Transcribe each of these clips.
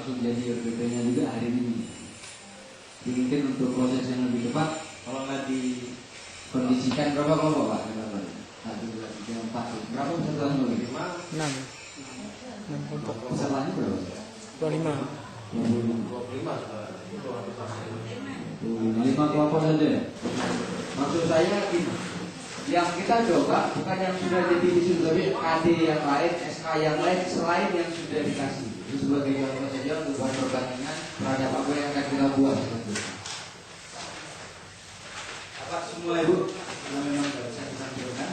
langsung jadi RPP-nya juga hari ini. Jadi mungkin untuk proses yang lebih cepat, kalau nggak dikondisikan berapa kelompok Pak? Satu, dua, tiga, empat. Berapa pesertanya lagi? 6 kelompok. Pesertanya berapa? 25. 5 kelompok saja. Maksud saya gini, yang kita coba bukan yang sudah jadi isu, tapi KD yang lain, SK yang lain selain yang sudah dikasih. Itu sebagai contoh saja untuk buat perbandingan terhadap apa yang akan kita buat. Apa semua Ibu? Kalau memang nggak bisa ditampilkan.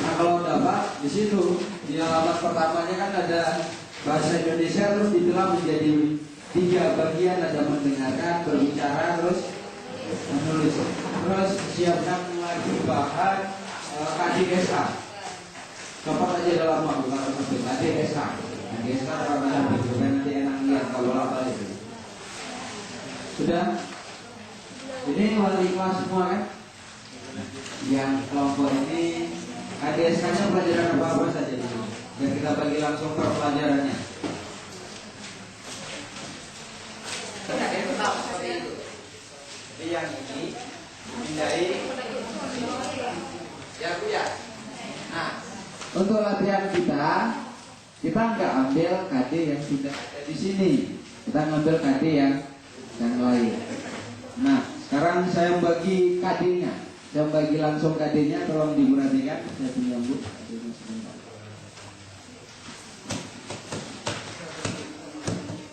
Nah kalau dapat di situ di halaman pertamanya kan ada bahasa Indonesia, terus dibelah menjadi 3 bagian, ada mendengarkan, berbicara, terus menulis. Terus siapkan lagi bahan KDSK. Coba aja dalam waktu kalau sampai KDSK. KDSK kalau nanti enak lihat kalau apa itu. Sudah? Ini wali kelas semua kan? Yang kelompok ini KDSK-nya pelajaran apa saja dulu. Dan kita bagi langsung per pelajarannya. Yang ini hindari ya Bu ya. Nah, untuk latihan kita nggak ambil KD yang sudah ada di sini, kita ngambil KD yang lain. Nah, sekarang saya bagi KD-nya, saya bagi langsung KD-nya, tolong diperhatikan. Saya punya Bu.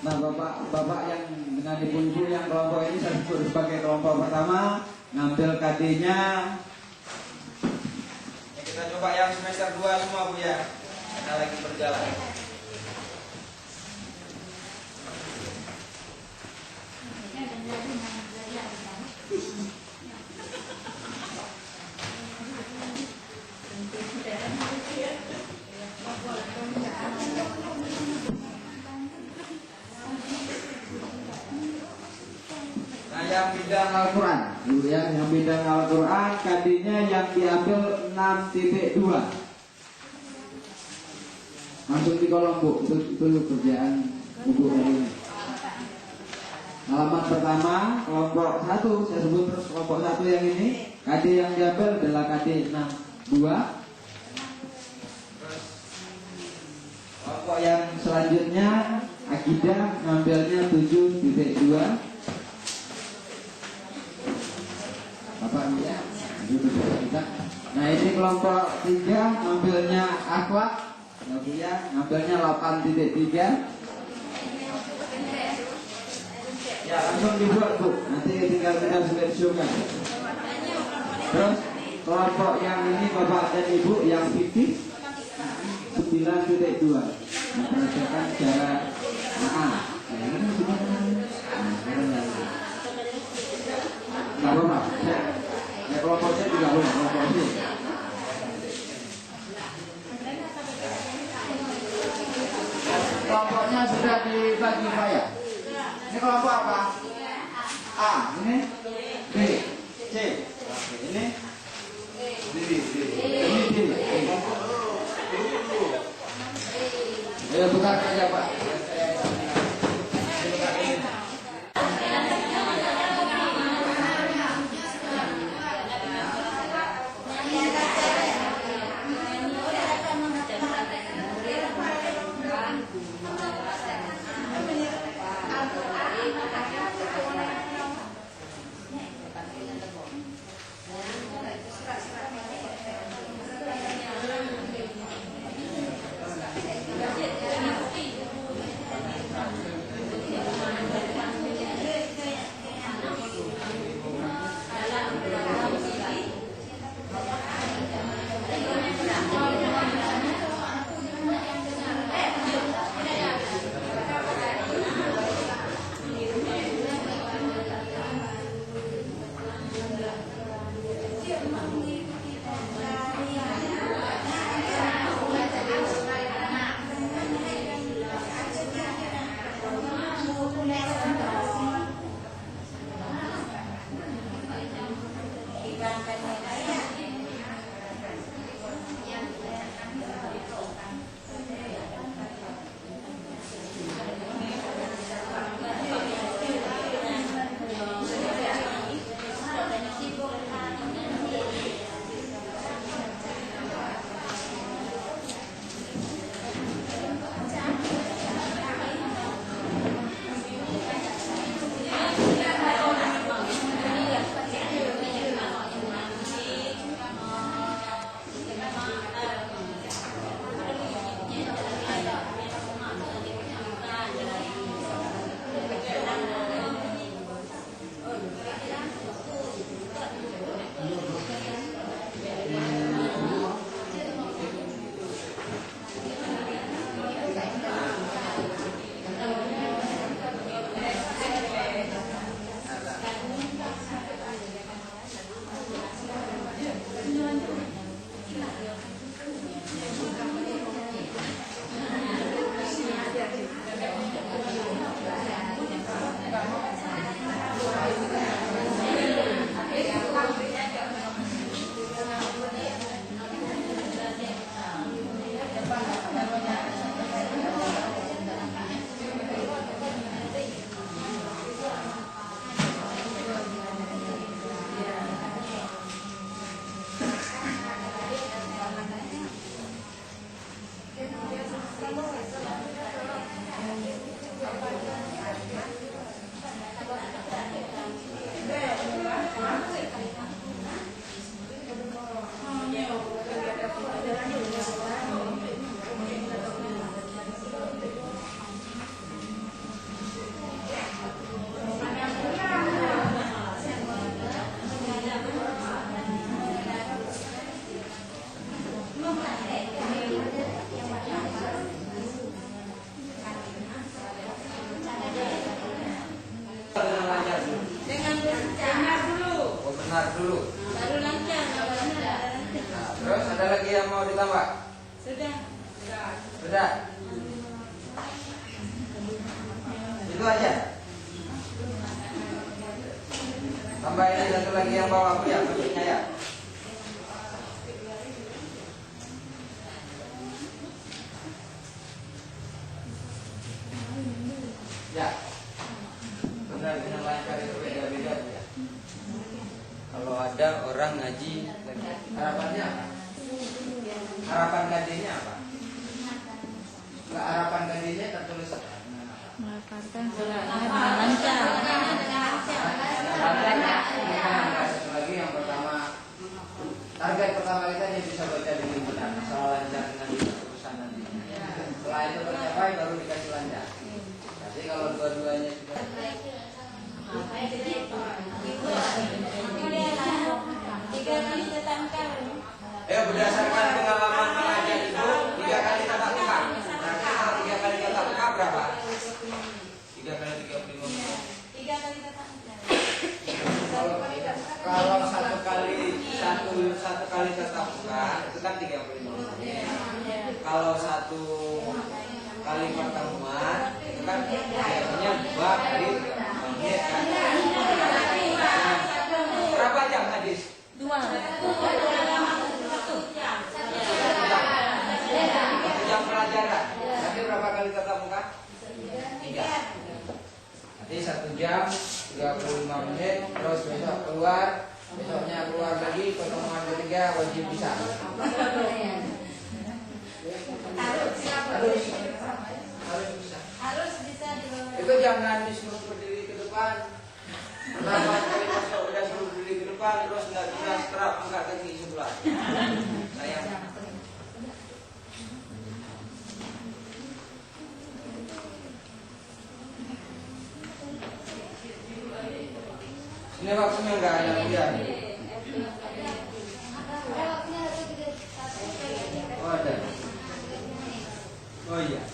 Nah, bapak yang dengan ibu-ibu yang kelompok ini saya sebut sebagai kelompok pertama, ngambil KD-nya. Ya, kita coba yang semester 2 semua Bu ya. Kita lagi berjalan. Yang bidang Al-Quran yang bidang Al-Quran KD-nya yang diambil 6.2. Langsung di kolom Bu, itu kerjaan buku hari ini. Halaman pertama kelompok 1, saya sebut terus kelompok 1 yang ini, KD yang diambil adalah KD 6.2. Kelompok yang selanjutnya akidah ngambilnya 7.2. Nah ini kelompok 3 ngambilnya akhlak, ngambilnya 8.3. Ya langsung dibuat Bu, nanti tinggal kita selesaikan. Terus kelompok yang ini Bapak dan Ibu yang fikih 9.2. Memperhatikan secara nggak apa-apa. Kelompoknya juga boleh, kelompoknya. Kelompoknya sudah dibagi Pak ya. Ini kelompok apa? A, ini B, C, ini D, ini D. Ayo buka aja Pak. Itu aja. Tambah ini satu lagi yang bawa aku ya, bentuknya ya. Ya, benar-benar lancar itu beda-beda ya. Kalau ada orang ngaji, harapannya apa? Harapan KD-nya apa? Enggak, harapan KD-nya tertulis apa? Lancar. Satu lagi yang pertama, target pertama kita hanya bisa baca dengan benar, masalah lancar dengan keputusan nanti. Setelah itu tercapai baru dikasih lancar. Jadi kalau dua-duanya sudah berdasarkan pengalaman mengajar ibu 3 kali tatap muka. Berarti kalau 3 kali tatap muka berapa? 3 kali 35 menit. 3 kali tatap muka. Kalau satu kali tatap muka itu kan 35 menit. Kalau satu kali pertemuan itu kan biasanya 2 kali 35 menit kan. Berapa jam hadis? 2. 1 jam pelajaran. Nanti berapa kali tatap muka? 3. Nanti 1 jam 35 menit. Terus besok keluar. Besoknya keluar lagi. Pertemuan ketiga wajib bisa. Harus bisa Itu jangan disuruh berdiri ke depan. Pertama kali masuk udah suruh berdiri ke depan. Terus nggak bisa strap angkat kaki sebelah. Sayang. Ini waktunya nggak ada kuliah. Oh ada. Oh iya.